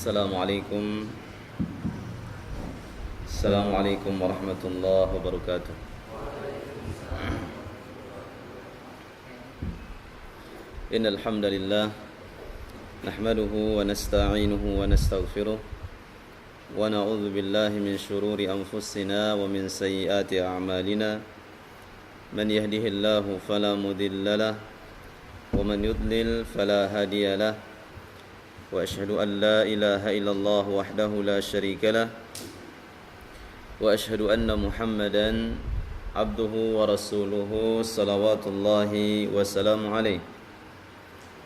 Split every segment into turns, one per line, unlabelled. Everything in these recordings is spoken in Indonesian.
Assalamualaikum Assalamualaikum warahmatullahi wabarakatuh. Innal hamdalillah nahmaduhu wa nasta'inuhu wa nastaghfiruh wa na'udzu billahi min shururi anfusina wa min sayyiati a'malina. Man yahdihillahu fala mudilla lahu wa man yudlil fala hadiya lahu. Wa ashhadu an la ilaha illallah wahdahu la syarika lah wa ashhadu anna Muhammadan abduhu wa rasuluhu salawatullahi wa salamu alaihi.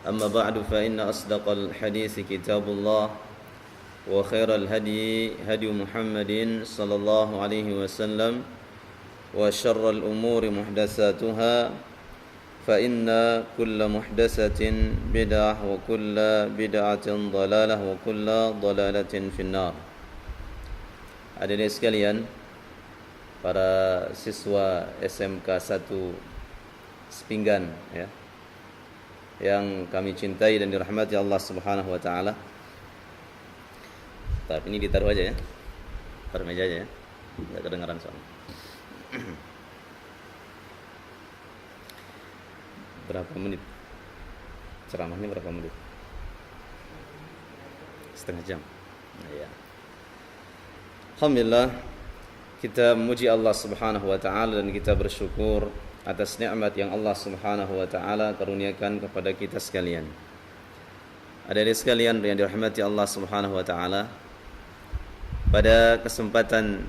Amma ba'du fa inna asdaqal hadithi kitabullah wa khairal hadi hadi Muhammadin sallallahu alaihi wasallam wa syarral umuri muhdatsatuha fa inna kulla muhdatsatin bid'ah wa kulla bid'atin dhalalah wa kulla dhalalatin finnar. Hadirin sekalian, para siswa SMK 1 Sepinggan ya, yang kami cintai dan dirahmati Allah Subhanahu wa taala. Tapi ini ditaruh aja ya. Taruh meja aja ya. Enggak kedengaran soalnya. Berapa menit? Ceramahnya berapa menit? Setengah jam. Ya. Alhamdulillah, kita memuji Allah Subhanahu wa taala dan kita bersyukur atas nikmat yang Allah Subhanahu wa taala karuniakan kepada kita sekalian. Hadirin sekalian yang dirahmati Allah Subhanahu wa taala, pada kesempatan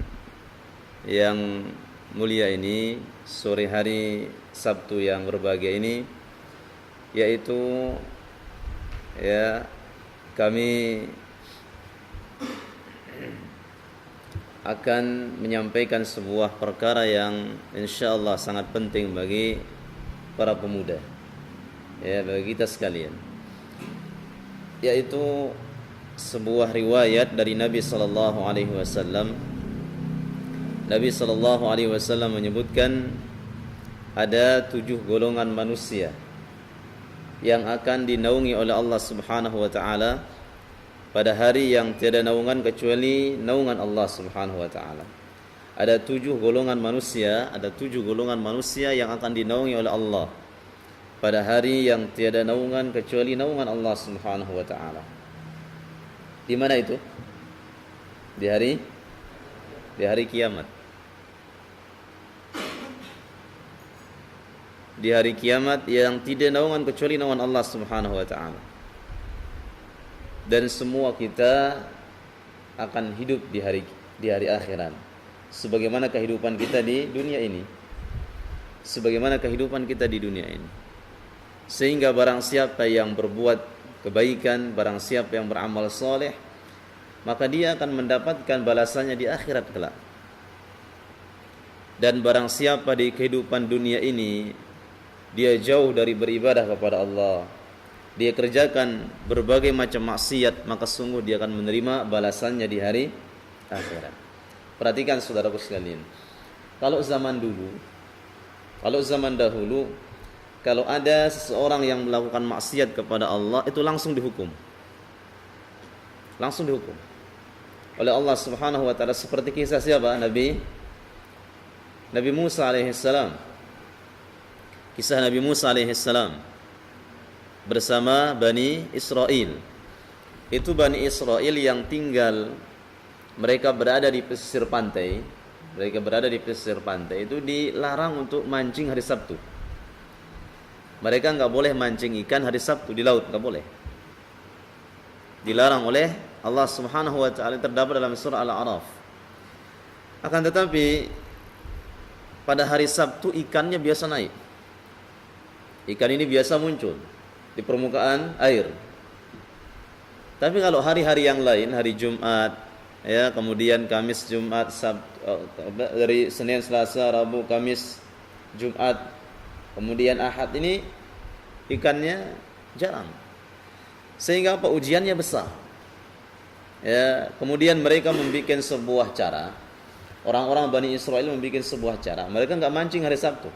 yang mulia ini, sore hari Sabtu yang berbahagia ini, yaitu ya, kami akan menyampaikan sebuah perkara yang insyaallah sangat penting bagi para pemuda, ya, bagi kita sekalian, yaitu sebuah riwayat dari Nabi sallallahu alaihi wasallam. Nabi sallallahu alaihi wasallam menyebutkan ada 7 golongan manusia yang akan dinaungi oleh Allah Subhanahu wa taala pada hari yang tiada naungan kecuali naungan Allah Subhanahu wa taala. Ada 7 golongan manusia, yang akan dinaungi oleh Allah pada hari yang tiada naungan kecuali naungan Allah Subhanahu wa taala. Di mana itu? Di hari kiamat. Di hari kiamat yang tidak naungan kecuali naungan Allah Subhanahu wa taala. Dan semua kita akan hidup di hari akhirat. Sebagaimana kehidupan kita di dunia ini. Sehingga barang siapa yang berbuat kebaikan, barang siapa yang beramal soleh, maka dia akan mendapatkan balasannya di akhirat kelak. Dan barang siapa di kehidupan dunia ini dia jauh dari beribadah kepada Allah, dia kerjakan berbagai macam maksiat, maka sungguh dia akan menerima balasannya di hari akhirat. Perhatikan saudaraku sekalian, kalau zaman dahulu, kalau ada seseorang yang melakukan maksiat kepada Allah, itu langsung dihukum oleh Allah Subhanahu wa taala. Seperti kisah siapa? Nabi Musa alaihissalam. Kisah Nabi Musa alaihissalam bersama Bani Israel. Itu Bani Israel yang tinggal, mereka berada di pesisir pantai. Itu dilarang untuk mancing hari Sabtu. Mereka enggak boleh mancing ikan hari Sabtu di laut, enggak boleh. Dilarang oleh Allah Subhanahu wa taala, terdapat dalam surah Al-A'raf. Akan tetapi pada hari Sabtu ikannya biasa naik. Ikan ini biasa muncul di permukaan air. Tapi kalau hari-hari yang lain, hari Jumat, ya, kemudian Kamis, Jumat, Sabtu, dari Senin, Selasa, Rabu, Kamis, Jumat, kemudian Ahad, ini ikannya jarang. Sehingga apa? Ujiannya besar. Ya, kemudian mereka membuat sebuah cara. Orang-orang Bani Israel membuat sebuah cara. Mereka enggak mancing hari Sabtu,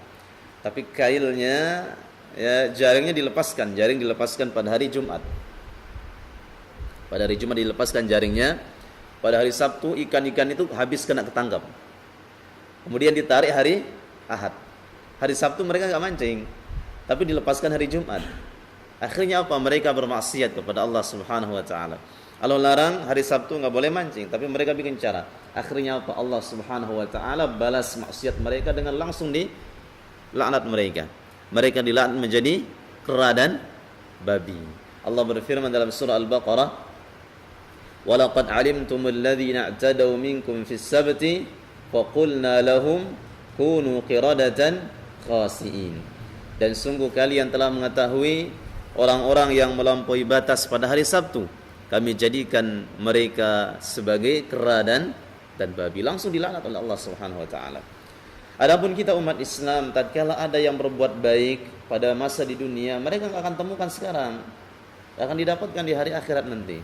tapi kailnya, ya, jaring dilepaskan pada hari Jumat. Pada hari Jumat dilepaskan jaringnya, pada hari Sabtu ikan-ikan itu habis kena ketangkap. Kemudian ditarik hari Ahad. Hari Sabtu mereka nggak mancing, tapi dilepaskan hari Jumat. Akhirnya apa? Mereka bermaksiat kepada Allah Subhanahu wa taala. Allah larang hari Sabtu nggak boleh mancing, tapi mereka bikin cara. Akhirnya apa? Allah Subhanahu wa taala balas maksiat mereka dengan langsung dilaknat mereka. Mereka dilaknat menjadi kera dan babi. Allah berfirman dalam surah Al-Baqarah, "Walaqad 'alimtumul ladzina i'tadaw minkum fis sabti faqulna lahum kunu qiradatan khasi'in." Dan sungguh kalian telah mengetahui orang-orang yang melampaui batas pada hari Sabtu, kami jadikan mereka sebagai kera dan babi. Langsung dilaknat oleh Allah Subhanahu wa taala. Adapun kita umat Islam, tatkala ada yang berbuat baik pada masa di dunia, mereka enggak akan temukan sekarang. Akan didapatkan di hari akhirat nanti.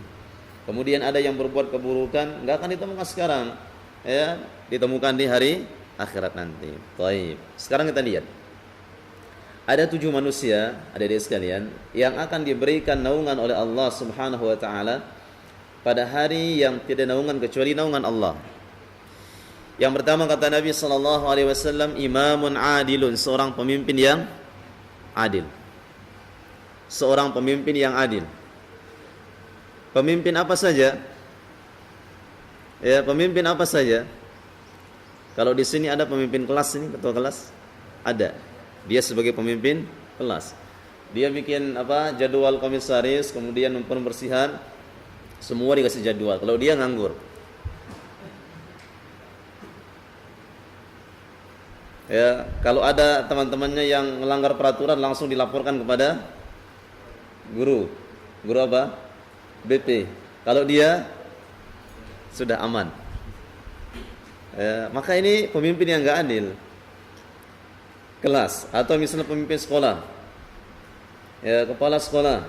Kemudian ada yang berbuat keburukan, enggak akan ditemukan sekarang, ya, ditemukan di hari akhirat nanti. Baik. Sekarang kita lihat. Ada 7 manusia, adik-adik sekalian, yang akan diberikan naungan oleh Allah Subhanahu wa taala pada hari yang tidak naungan kecuali naungan Allah. Yang pertama kata Nabi sallallahu alaihi wasallam, imamun adilun, seorang pemimpin yang adil. Seorang pemimpin yang adil. Pemimpin apa saja? Ya, pemimpin apa saja? Kalau di sini ada pemimpin kelas ini, ketua kelas? Ada. Dia sebagai pemimpin kelas. Dia bikin jadwal komisaris, kemudian pembersihan, semua dikasih jadwal. Kalau dia nganggur, ya, kalau ada teman-temannya yang melanggar peraturan langsung dilaporkan kepada guru apa? BP. Kalau dia sudah aman, ya, maka ini pemimpin yang enggak adil. Kelas, atau misalnya pemimpin sekolah, ya, kepala sekolah,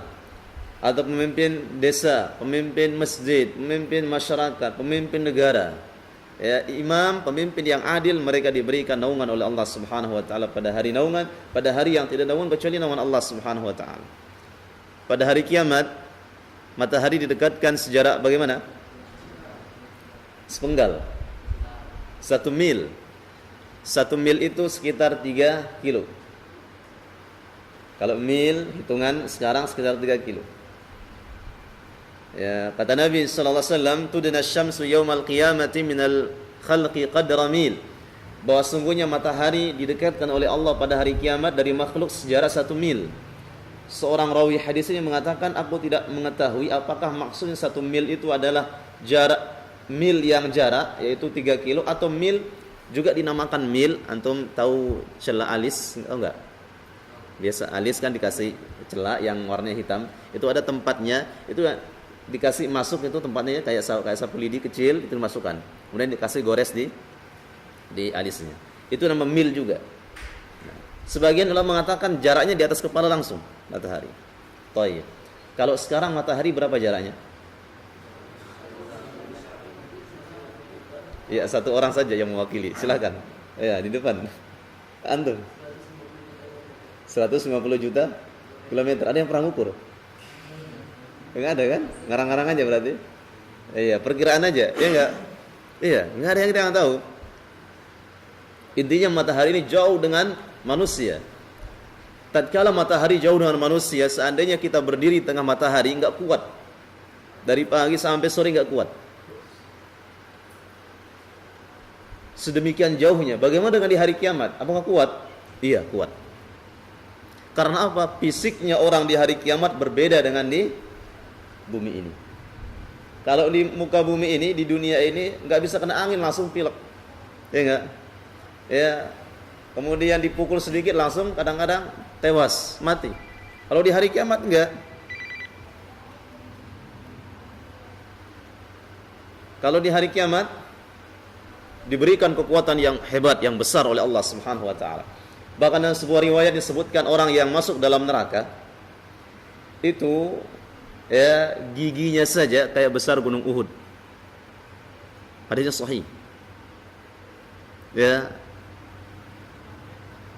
atau pemimpin desa, pemimpin masjid, pemimpin masyarakat, pemimpin negara, ya, imam, pemimpin yang adil, mereka diberikan naungan oleh Allah Subhanahu wa taala pada hari naungan, pada hari yang tidak naungan kecuali naungan Allah Subhanahu wa taala. Pada hari kiamat, matahari didekatkan sejarak bagaimana? Sepenggal. 1 mil. 1 mil itu sekitar 3 kilo. Kalau mil hitungan sekarang sekitar 3 kilo. Ya, kata Nabi sallallahu alaihi wasallam, tudna asy-syamsu yaumal qiyamati minal khalqi qadra mil. Bahwa sungguhnya matahari didekatkan oleh Allah pada hari kiamat dari makhluk sejarak 1 mil. Seorang rawi hadis ini mengatakan, aku tidak mengetahui apakah maksudnya 1 mil itu adalah jarak mil yang jarak yaitu 3 kilo atau mil juga dinamakan mil. Antum tahu celah alis? Oh enggak? Biasa alis kan dikasih celah yang warnanya hitam. Itu ada tempatnya. Itu dikasih masuk, itu tempatnya kayak sapu lidi kecil, itu dimasukkan. Kemudian dikasih gores di alisnya. Itu nama mil juga. Nah, sebagian ulama mengatakan jaraknya di atas kepala langsung matahari. Toy. Kalau sekarang matahari berapa jaraknya? Ya, 1 orang saja yang mewakili. Silakan. Ya, di depan. Antum. 150 juta kilometer. Ada yang pernah ngukur? Enggak ada kan? Ngarang-ngarang aja berarti. Iya, perkiraan aja. Ya enggak? Iya, enggak ada yang tahu. Intinya matahari ini jauh dengan manusia. Tatkala matahari jauh dengan manusia, seandainya kita berdiri di tengah matahari enggak kuat. Dari pagi sampai sore enggak kuat. Sedemikian jauhnya. Bagaimana dengan di hari kiamat? Apakah kuat? Iya, kuat. Karena apa? Fisiknya orang di hari kiamat berbeda dengan di bumi ini. Kalau di muka bumi ini, di dunia ini, nggak bisa kena angin langsung pilek. Ya enggak? Ya. Kemudian dipukul sedikit langsung kadang-kadang tewas, mati. Kalau di hari kiamat enggak. Kalau di hari kiamat diberikan kekuatan yang hebat, yang besar oleh Allah Subhanahu wa taala. Bahkan dalam sebuah riwayat disebutkan orang yang masuk dalam neraka itu, ya, giginya saja kayak besar gunung Uhud. Hadisnya sahih. Ya.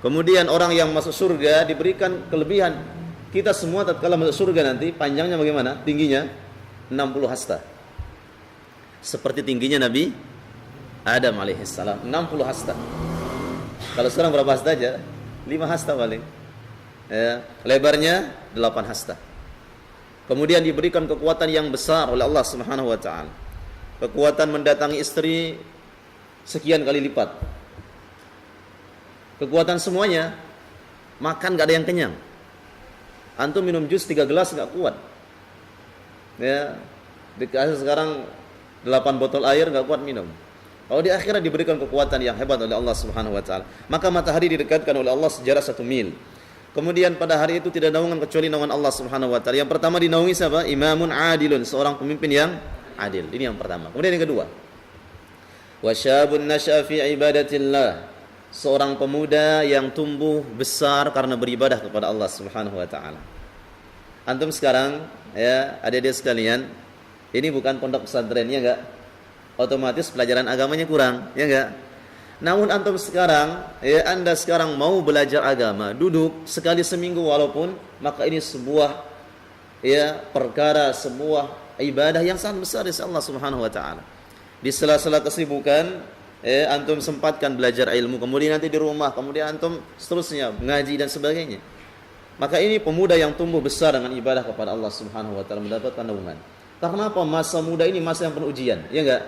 Kemudian orang yang masuk surga diberikan kelebihan. Kita semua tatkala masuk surga nanti panjangnya bagaimana? Tingginya 60 hasta. Seperti tingginya Nabi Adam alaihissalam, 60 hasta. Kalau sekarang berapa hasta aja? 5 hasta paling. Ya, lebarnya 8 hasta. Kemudian diberikan kekuatan yang besar oleh Allah Subhanahu wa taala. Kekuatan mendatangi istri sekian kali lipat. Kekuatan semuanya, makan gak ada yang kenyang. Antum minum jus 3 gelas gak kuat. Ya, dikasih sekarang 8 botol air gak kuat minum. Kalau di akhirat diberikan kekuatan yang hebat oleh Allah Subhanahu wa taala. Maka matahari didekatkan oleh Allah sejarah 1 mil. Kemudian pada hari itu tidak naungan kecuali naungan Allah Subhanahu wa taala. Yang pertama dinaungi siapa? Imamun adilun, seorang pemimpin yang adil. Ini yang pertama. Kemudian yang kedua, wasyabun nasya'a fi ibadatillah, seorang pemuda yang tumbuh besar karena beribadah kepada Allah Subhanahu wa taala. Antum sekarang ya, adik-adik sekalian, ini bukan pondok pesantren, ya enggak? Otomatis pelajaran agamanya kurang, ya enggak? Namun antum sekarang, ya Anda sekarang mau belajar agama, duduk sekali seminggu walaupun, maka ini sebuah ya perkara, sebuah ibadah yang sangat besar di sisi Allah Subhanahu wa taala. Di sela-sela kesibukan, antum sempatkan belajar ilmu, kemudian nanti di rumah, kemudian antum seterusnya ngaji dan sebagainya. Maka ini pemuda yang tumbuh besar dengan ibadah kepada Allah Subhanahu wa taala mendapatkan naungan. Karena apa? Masa muda ini masa yang penuh ujian, ya enggak?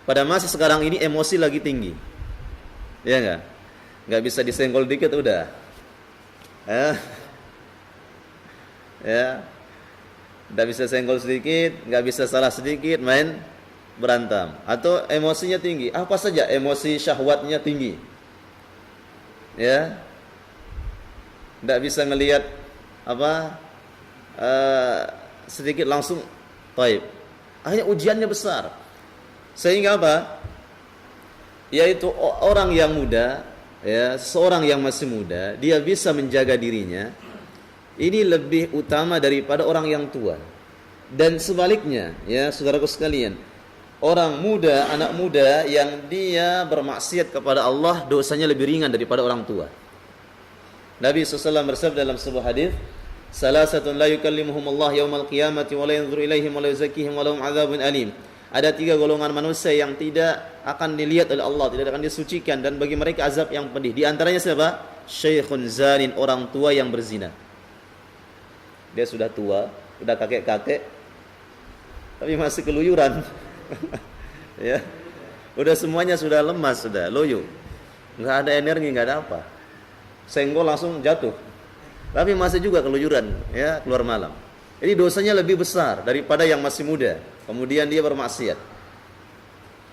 Pada masa sekarang ini emosi lagi tinggi. Ya enggak? Enggak bisa disenggol dikit udah. Ya. Enggak bisa senggol sedikit, enggak bisa salah sedikit, main berantem. Atau emosinya tinggi. Apa saja emosi syahwatnya tinggi. Ya. Enggak bisa ngelihat apa sedikit langsung taib. Akhirnya ujiannya besar. Sehingga apa? Yaitu orang yang muda, ya, seorang yang masih muda, dia bisa menjaga dirinya. Ini lebih utama daripada orang yang tua. Dan sebaliknya, ya, saudaraku sekalian, orang muda, anak muda yang dia bermaksiat kepada Allah, dosanya lebih ringan daripada orang tua. Nabi SAW bersabda dalam sebuah hadis, "Salasatun la yukallimuhumullah yaumal qiyamati wa la yanzuru ilaihim wa la yuzakkihim wa lahum 'adzabun alim." Ada 3 golongan manusia yang tidak akan dilihat oleh Allah, tidak akan disucikan, dan bagi mereka azab yang pedih. Di antaranya siapa? Syekhun zanin, orang tua yang berzina. Dia sudah tua, sudah kakek-kakek, tapi masih keluyuran. Ya. Udah semuanya sudah lemas, sudah loyo. Enggak ada energi, enggak ada apa. Senggol langsung jatuh. Tapi masih juga keluyuran, ya, keluar malam. Jadi dosanya lebih besar daripada yang masih muda. Kemudian dia bermaksiat.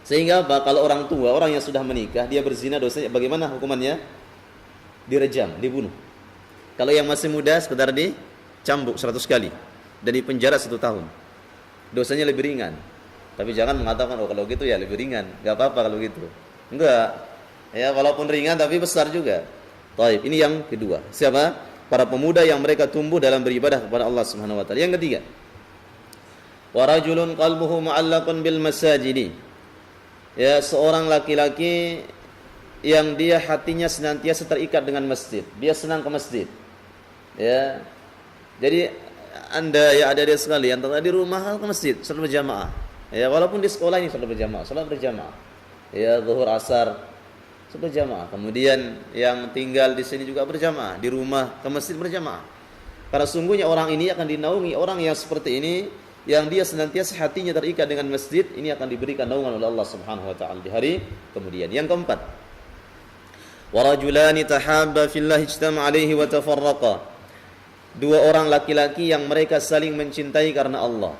Sehingga apa? Kalau orang tua, orang yang sudah menikah, dia berzina, dosanya bagaimana hukumannya? Direjam, dibunuh. Kalau yang masih muda, sekedar dicambuk 100 kali dan dipenjara 1 tahun. Dosanya lebih ringan. Tapi jangan mengatakan, oh kalau gitu ya lebih ringan, enggak apa-apa kalau gitu. Enggak. Ya, walaupun ringan tapi besar juga. Taib. Ini yang kedua. Siapa? Para pemuda yang mereka tumbuh dalam beribadah kepada Allah Subhanahu wa taala. Yang ketiga, wa rajulun qalbuhu mu'allaqun bil masajidi. Ya, seorang laki-laki yang dia hatinya senantiasa terikat dengan masjid. Dia senang ke masjid. Ya. Jadi Anda ya ada sekalian, antara di rumah ke masjid, salat berjamaah. Ya, walaupun di sekolah ini salat berjamaah. Ya, zuhur, asar, salat berjamaah. Kemudian yang tinggal di sini juga berjamaah, di rumah ke masjid berjamaah. Karena sungguhnya orang ini akan dinaungi, orang yang seperti ini, yang dia senantiasa hatinya terikat dengan masjid, ini akan diberikan naungan oleh Allah Subhanahu wa taala di hari kemudian. Yang keempat, wa rajulani tahabba fillah ijtama alaihi wa tafarraqa. 2 orang laki-laki yang mereka saling mencintai karena Allah.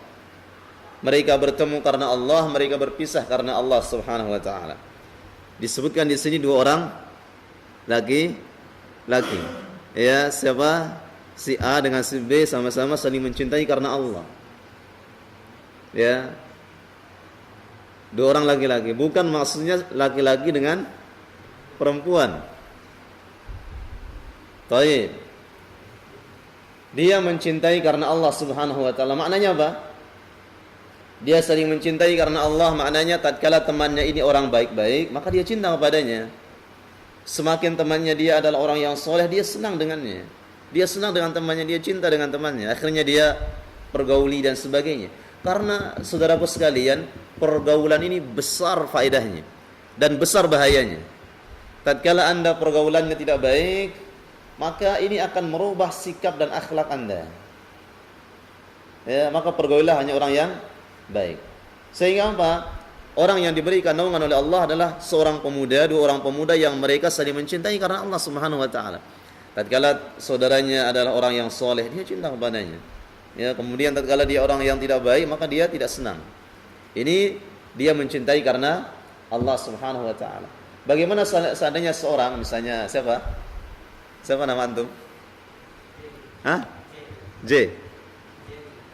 Mereka bertemu karena Allah, mereka berpisah karena Allah Subhanahu wa taala. Disebutkan di sini 2 orang laki-laki. Ya, siapa? Si A dengan si B sama-sama saling mencintai karena Allah. Ya. 2 orang laki-laki, bukan maksudnya laki-laki dengan perempuan. Baik. Dia mencintai karena Allah Subhanahu wa taala. Maknanya apa? Dia saling mencintai karena Allah, maknanya tatkala temannya ini orang baik-baik, maka dia cinta kepadanya. Semakin temannya dia adalah orang yang soleh, dia senang dengannya. Dia senang dengan temannya, dia cinta dengan temannya. Akhirnya dia pergauli dan sebagainya. Karena saudaraku sekalian, pergaulan ini besar faedahnya dan besar bahayanya. Tatkala Anda pergaulannya tidak baik, maka ini akan merubah sikap dan akhlak Anda. Ya, maka pergaulilah hanya orang yang baik. Sehingga apa? Orang yang diberikan naungan oleh Allah adalah seorang pemuda, dua orang pemuda yang mereka saling mencintai karena Allah Subhanahu wa taala. Tatkala saudaranya adalah orang yang soleh, dia cinta kepadanya. Ya, kemudian tatkala dia orang yang tidak baik, maka dia tidak senang. Ini dia mencintai karena Allah Subhanahu wa taala. Bagaimana seandainya seorang, misalnya siapa? Siapa nama antum? Hah? J.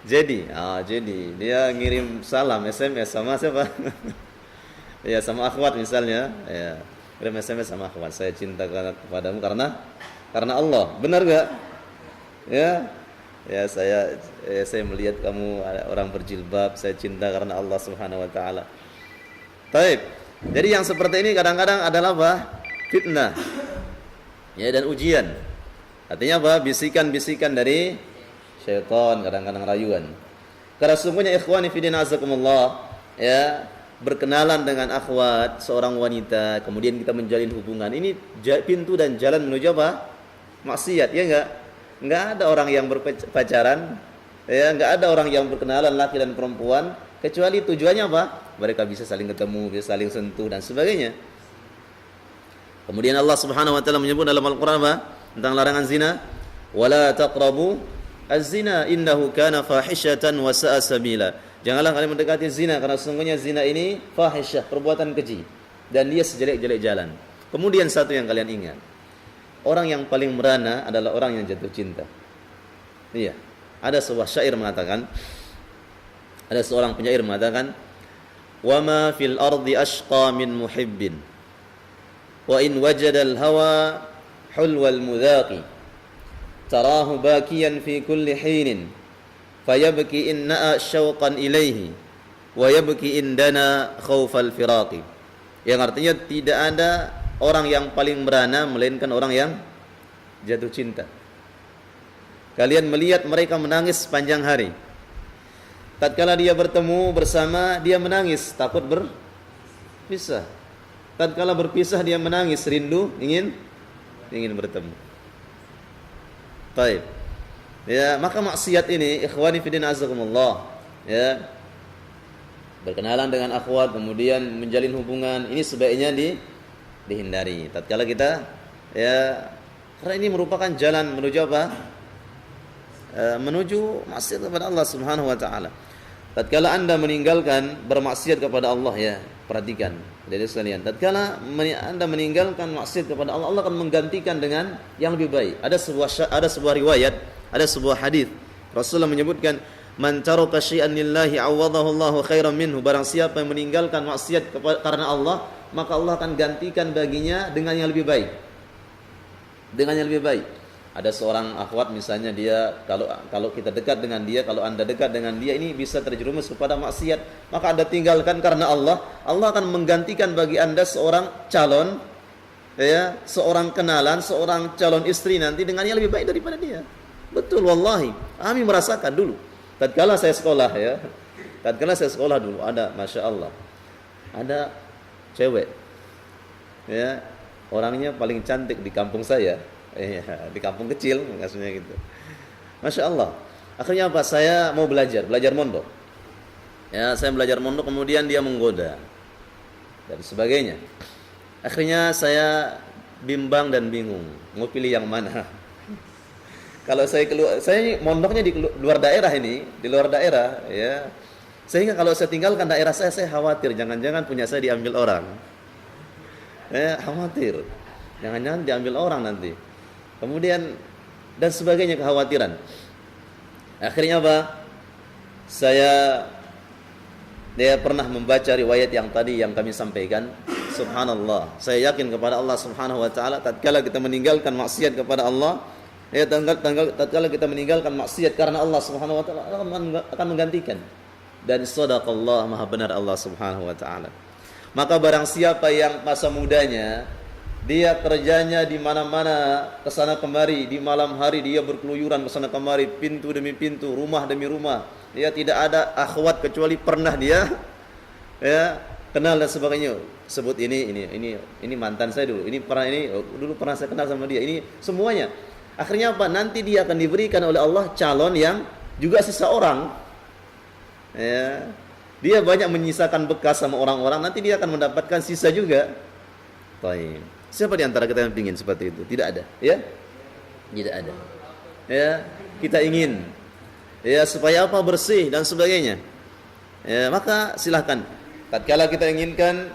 Jadi, jadi dia ngirim salam SMS sama siapa? Ya, sama akhwat misalnya. Ya, kirim SMS sama akhwat. Saya cinta kepadamu karena Allah. Benar gak? Ya, ya saya melihat kamu orang berjilbab. Saya cinta karena Allah Subhanahu Wa Taala. Taib. Jadi yang seperti ini kadang-kadang adalah apa? Fitnah. Ya, dan ujian. Artinya apa? Bisikan-bisikan dari syaitan, kadang-kadang rayuan. Karena sesungguhnya ikhwani fi din azakumullah, ya, berkenalan dengan akhwat seorang wanita, kemudian kita menjalin hubungan. Ini pintu dan jalan menuju apa? Maksiat, ya enggak? Enggak ada orang yang berpacaran, ya, enggak ada orang yang berkenalan laki dan perempuan kecuali tujuannya apa? Mereka bisa saling ketemu, bisa saling sentuh dan sebagainya. Kemudian Allah Subhanahu wa taala menyebut dalam Al-Qur'an apa? Tentang larangan zina, wala taqrabu az-zina innahu kana fahishatan wa sa'a sabila. Janganlah kalian mendekati zina karena sesungguhnya zina ini fahisyah, perbuatan keji, dan dia sejelek-jelek jalan. Kemudian satu yang kalian ingat, orang yang paling merana adalah orang yang jatuh cinta. Iya, ada sebuah syair mengatakan, ada seorang penyair mengatakan, wa ma fil ardi ashqa min muhibbin wa in wajada al-hawa hulwal mudhaqi tarahu bakiyan fi kulli hinin fayabki inna syauqan ilaihi wa yabki indana khaufal firaqi. Yang artinya tidak ada orang yang paling merana melainkan orang yang jatuh cinta. Kalian melihat mereka menangis sepanjang hari. Tatkala dia bertemu bersama, dia menangis takut berpisah. Tatkala berpisah dia menangis rindu ingin bertemu. Baik. Ya, maka maksiat ini ikhwani fillah azakumullah, ya. Berkenalan dengan akhwat kemudian menjalin hubungan, ini sebaiknya dihindari. Tatkala kita, ya, karena ini merupakan jalan menuju apa? Menuju maksiat kepada Allah Subhanahu wa taala. Tatkala Anda meninggalkan bermaksiat kepada Allah, ya, perhatikan dari sekalian. Tatkala Anda meninggalkan maksiat kepada Allah, Allah akan menggantikan dengan yang lebih baik. Ada sebuah riwayat, ada sebuah hadis. Rasulullah menyebutkan, "Man taraka syai'an lillahi 'awadahu Allahu khairan minhu." Barang siapa yang meninggalkan maksiat karena Allah, maka Allah akan gantikan baginya dengan yang lebih baik. Dengan yang lebih baik. Ada seorang akhwat misalnya, dia kalau kita dekat dengan dia, kalau Anda dekat dengan dia, ini bisa terjerumus kepada maksiat, maka Anda tinggalkan karena Allah, Allah akan menggantikan bagi Anda seorang calon, ya, seorang kenalan, seorang calon istri nanti dengan yang lebih baik daripada dia. Betul, wallahi. Kami merasakan dulu. Tatkala saya sekolah, ya. Tatkala saya sekolah dulu, ada, Masya Allah, ada cewek, ya, orangnya paling cantik di kampung saya. Di kampung kecil maksudnya gitu. Masya Allah. Akhirnya apa? Saya mau belajar mondok. Ya, saya belajar mondok, kemudian dia menggoda dan sebagainya. Akhirnya saya bimbang dan bingung, mau pilih yang mana. Kalau saya mondoknya di luar daerah ini, di luar daerah, ya. Sehingga kalau saya tinggalkan daerah saya khawatir jangan-jangan punya saya diambil orang. Ya, khawatir. Jangan-jangan diambil orang nanti. Kemudian dan sebagainya, kekhawatiran. Akhirnya apa? Dia pernah membaca riwayat yang tadi yang kami sampaikan. Subhanallah. Saya yakin kepada Allah Subhanahu wa taala, tatkala kita meninggalkan maksiat kepada Allah, ya, tatkala kita meninggalkan maksiat karena Allah Subhanahu wa taala, akan menggantikan. Dan sadaqallah, maha benar Allah Subhanahu wa taala. Maka barang siapa yang masa mudanya Dia kerjanya di mana-mana, ke sana kemari, di malam hari dia berkeluyuran ke sana kemari, pintu demi pintu, rumah demi rumah. Ya, tidak ada akhwat kecuali pernah dia ya kenal dan sebagainya. Sebut ini mantan saya dulu. Dulu pernah saya kenal sama dia. Ini semuanya. Akhirnya apa? Nanti dia akan diberikan oleh Allah calon yang juga seseorang. Ya. Dia banyak menyisakan bekas sama orang-orang, nanti dia akan mendapatkan sisa juga. Baik. Siapa di antara kita yang ingin seperti itu? Tidak ada, ya? Tidak ada. Ya, kita ingin ya supaya apa? Bersih dan sebagainya. Ya, maka silahkan. Tatkala kita inginkan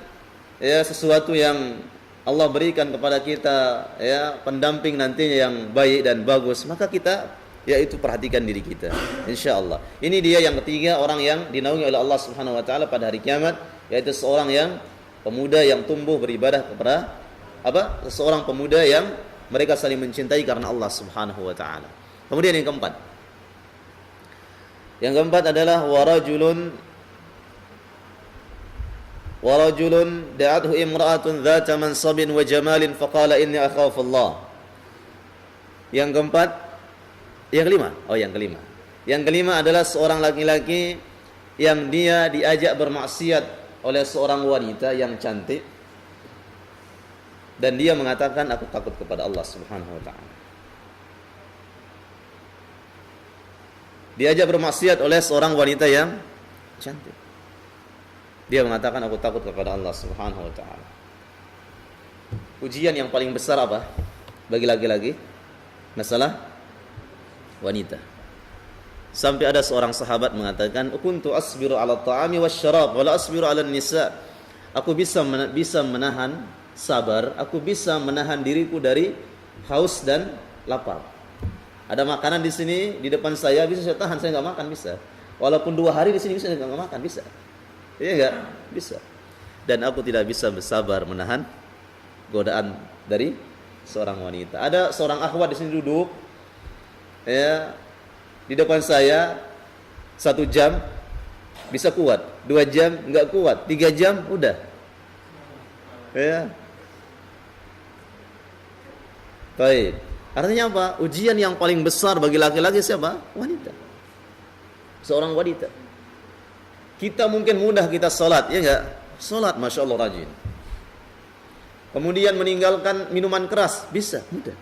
ya sesuatu yang Allah berikan kepada kita ya pendamping nantinya yang baik dan bagus, maka kita yaitu perhatikan diri kita. Insyaallah. Ini dia yang ketiga, orang yang dinaungi oleh Allah Subhanahu wa taala pada hari kiamat, yaitu seorang yang pemuda yang tumbuh beribadah kepada seorang pemuda yang mereka saling mencintai karena Allah Subhanahu wa taala. Kemudian yang keempat. Yang keempat adalah warajulun da'athu imra'atun dzata mansabin wa jamalin faqala inni akhafu Allah. Yang keempat, yang kelima. Yang kelima adalah seorang laki-laki yang dia diajak bermaksiat oleh seorang wanita yang cantik, dan dia mengatakan aku takut kepada Allah Subhanahu wa taala. Diajak bermaksiat oleh seorang wanita yang cantik. Dia mengatakan aku takut kepada Allah Subhanahu wa taala. Ujian yang paling besar apa bagi laki-laki? Masalah wanita. Sampai ada seorang sahabat mengatakan, "Kuntu asbiru 'ala at-ta'ami wasyarab wa la asbiru 'ala an-nisa." Aku bisa menahan sabar, aku bisa menahan diriku dari haus dan lapar. Ada makanan di sini di depan saya, bisa saya tahan, saya enggak makan, bisa. Walaupun 2 hari di sini bisa enggak makan, bisa. Iya enggak? Bisa. Dan aku tidak bisa bersabar menahan godaan dari seorang wanita. Ada seorang akhwat di sini duduk ya di depan saya 1 jam bisa kuat, 2 jam enggak kuat, 3 jam udah. Ya. Baik. Artinya apa? Ujian yang paling besar bagi laki-laki siapa? Wanita. Seorang wanita. Kita mungkin mudah kita salat, ya enggak? Salat Masya Allah rajin. Kemudian meninggalkan minuman keras, bisa, mudah.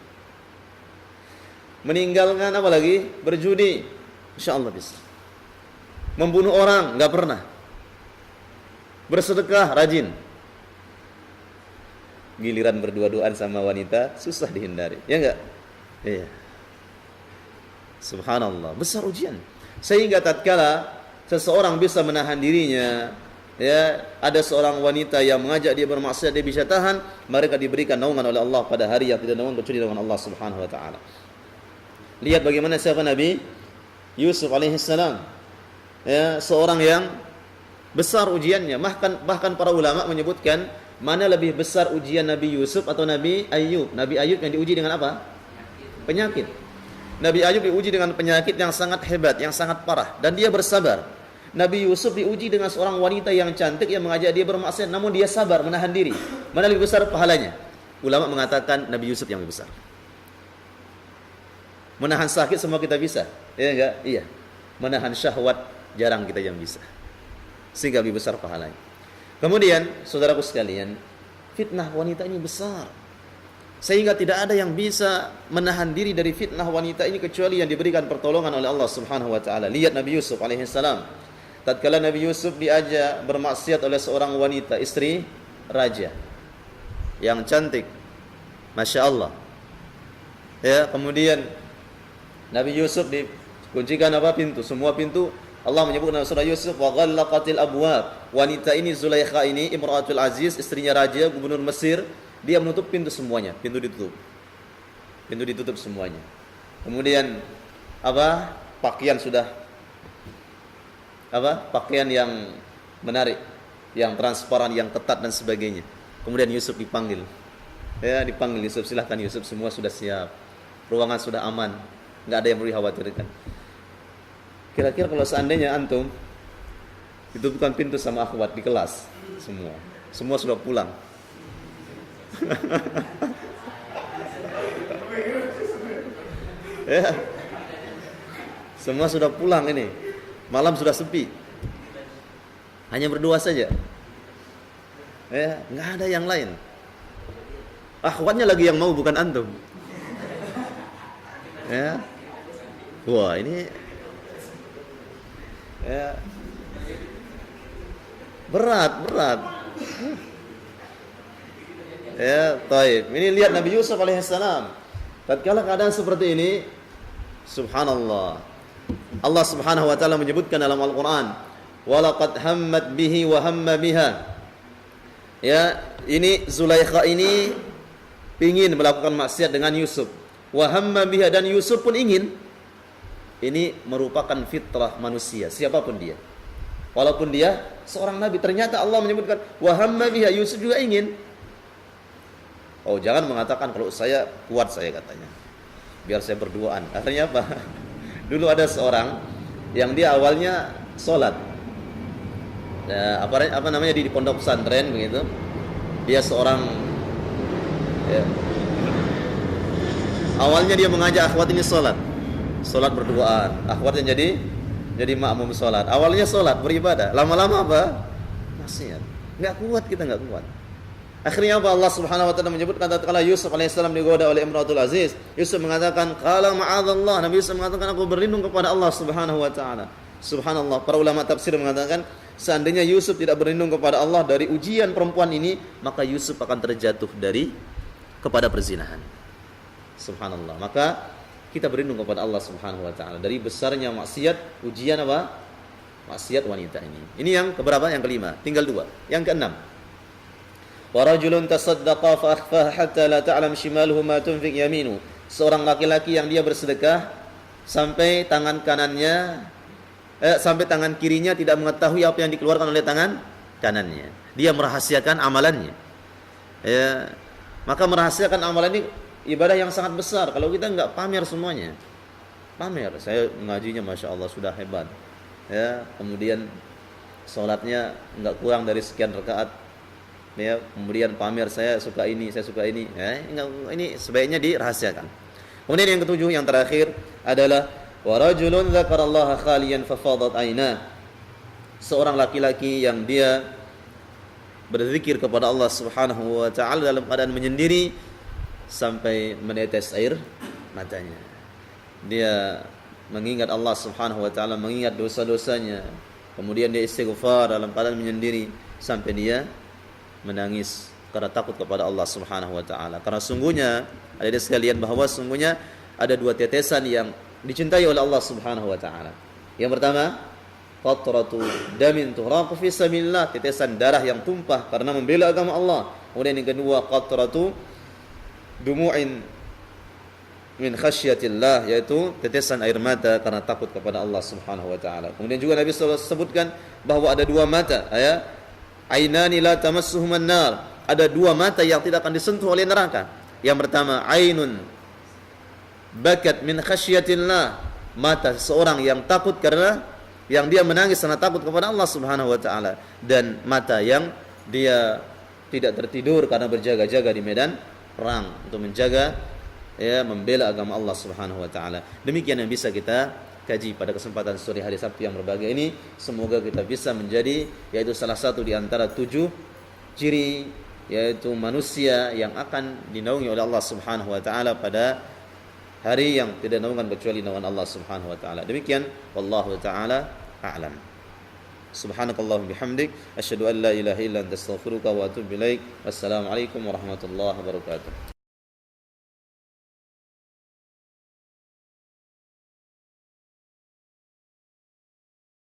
Meninggalkan apa lagi? Berjudi, Insya Allah bisa. Membunuh orang, enggak pernah. Bersedekah, rajin. Giliran berdua-duaan sama wanita, susah dihindari, ya enggak? Iya. Subhanallah, besar ujian. Sehingga tatkala seseorang bisa menahan dirinya, ya, ada seorang wanita yang mengajak dia bermaksiat, dia bisa tahan, mereka diberikan naungan oleh Allah pada hari yang tidak naungan kecuali naungan Allah Subhanahu wa taala. Lihat bagaimana siapa Nabi Yusuf alaihissalam. Ya, seorang yang besar ujiannya. Bahkan para ulama menyebutkan mana lebih besar ujian Nabi Yusuf atau Nabi Ayub. Nabi Ayub yang diuji dengan apa? Penyakit. Nabi Ayub diuji dengan penyakit yang sangat hebat, yang sangat parah, dan dia bersabar. Nabi Yusuf diuji dengan seorang wanita yang cantik yang mengajak dia bermaksiat, namun dia sabar menahan diri. Mana lebih besar pahalanya? Ulama mengatakan Nabi Yusuf yang lebih besar. Menahan sakit semua kita bisa, ya enggak? Iya. Menahan syahwat jarang kita yang bisa. Sehingga lebih besar pahalanya. Kemudian, saudaraku sekalian, fitnah wanita ini besar. Sehingga tidak ada yang bisa menahan diri dari fitnah wanita ini kecuali yang diberikan pertolongan oleh Allah Subhanahu wa taala. Lihat Nabi Yusuf alaihissalam. Tatkala Nabi Yusuf diajak bermaksiat oleh seorang wanita, istri raja yang cantik, Masya Allah. Ya, kemudian Nabi Yusuf dikuncikan apa? Pintu, semua pintu. Allah menyebut dalam surah Yusuf, wa ghallaqatil abwab. Wanita ini Zulaikha ini Imratul Aziz, istrinya raja, gubernur Mesir, dia menutup pintu semuanya, pintu ditutup. Pintu ditutup semuanya. Kemudian apa? Pakaian yang menarik, yang transparan, yang ketat dan sebagainya. Kemudian Yusuf dipanggil. Ya, dipanggil Yusuf, silahkan Yusuf, semua sudah siap. Ruangan sudah aman, enggak ada yang perlu dikhawatirkan. Kira-kira kalau seandainya antum ditutupkan pintu sama akhwat di kelas, semua sudah pulang. Ya. Semua sudah pulang ini. Malam sudah sepi. Hanya berdua saja. Ya, nggak ada yang lain. Akhwatnya lagi yang mau, bukan antum. Ya. Wah, ini ya berat. Ya, taib. Ini lihat Nabi Yusuf alaihissalam. Tatkala keadaan seperti ini, subhanallah. Allah Subhanahu wa taala menyebutkan dalam Al-Qur'an, "Walaqad hammat bihi wa hamma biha." Ya, ini Zulaikha ini ingin melakukan maksiat dengan Yusuf. Wa hamma biha, dan Yusuf pun ingin. Ini merupakan fitrah manusia, siapapun dia. Walaupun dia seorang nabi, ternyata Allah menyebutkan wa hamma biha, Yusuf juga ingin. Oh, jangan mengatakan kalau saya kuat, saya katanya. Biar saya berduaan. Akhirnya apa? Dulu ada seorang yang dia awalnya sholat. Apa namanya di pondok pesantren begitu. Dia seorang ya, awalnya dia mengajak akhwat ini sholat berduaan. Akhwatnya jadi makmum sholat. Awalnya sholat beribadah, lama-lama apa? Maksiat. Nggak kuat, kita nggak kuat. Akhirnya apa? Allah Subhanahu wa taala menyebutkan tatkala Yusuf alaihissalam digoda oleh Imratul Aziz, Yusuf mengatakan, "Qala ma'adzallah." Nabi Yusuf mengatakan, "Aku berlindung kepada Allah Subhanahu wa taala." Subhanallah, para ulama tafsir mengatakan, seandainya Yusuf tidak berlindung kepada Allah dari ujian perempuan ini, maka Yusuf akan terjatuh kepada perzinahan. Subhanallah. Maka kita berlindung kepada Allah Subhanahu wa taala dari besarnya maksiat, ujian apa? Maksiat wanita ini. Ini yang keberapa? Yang kelima. Tinggal dua. Yang keenam. Wa rajulun tasaddaqa fa akhfaha hatta la ta'lam shimaluhu ma tunfiq yaminu. Seorang laki-laki yang dia bersedekah sampai tangan kirinya tidak mengetahui apa yang dikeluarkan oleh tangan kanannya. Dia merahasiakan amalannya. Ya, maka merahasiakan amalan ini ibadah yang sangat besar. Kalau kita enggak pamer semuanya. Pamer, saya mengajinya Masya Allah sudah hebat. Ya, kemudian sholatnya enggak kurang dari sekian rakaat. Ya, kemudian pamer saya suka ini. Ya, ini sebaiknya dirahasiakan. Kemudian yang ketujuh, yang terakhir adalah wa rajulun dzakarallaha khaliyan fafadat ainah. Seorang laki-laki yang dia berzikir kepada Allah Subhanahu wa taala dalam keadaan menyendiri sampai menetes air matanya. Dia mengingat Allah Subhanahu wa taala, mengingat dosa-dosanya. Kemudian dia istighfar dalam keadaan menyendiri sampai dia menangis karena takut kepada Allah Subhanahu wa taala. Karena sungguhnya, ada sekalian, bahwa sungguhnya ada dua tetesan yang dicintai oleh Allah Subhanahu wa taala. Yang pertama, qatratu damin tuhraqu fi sabilillah, tetesan darah yang tumpah karena membela agama Allah. Kemudian yang kedua, qatratu dumu'in min khasyatillah, yaitu tetesan air mata karena takut kepada Allah Subhanahu wa taala. Kemudian juga Nabi sallallahu alaihi wasallam sebutkan bahwa ada dua mata, ya, ainani la tamassuhuman nar, ada dua mata yang tidak akan disentuh oleh neraka. Yang pertama, ainun bakat min khasyatillah, mata seorang yang takut karena yang dia menangis karena takut kepada Allah Subhanahu wa taala, dan mata yang dia tidak tertidur karena berjaga-jaga di medan perang untuk menjaga, ya, membela agama Allah Subhanahu wa taala. Demikian yang bisa kita kaji pada kesempatan sore hari Sabtu yang berbahagia ini. Semoga kita bisa menjadi, yaitu salah satu di antara 7 ciri, yaitu manusia yang akan dinaungi oleh Allah Subhanahu wa taala pada hari yang tidak naungan kecuali naungan Allah Subhanahu wa taala. Demikian, wallahu taala a'lam. Subhanakallahumma bihamdik asyhadu an la ilaha illa anta astaghfiruka wa atubu ilaik. Wassalamualaikum warahmatullahi wabarakatuh.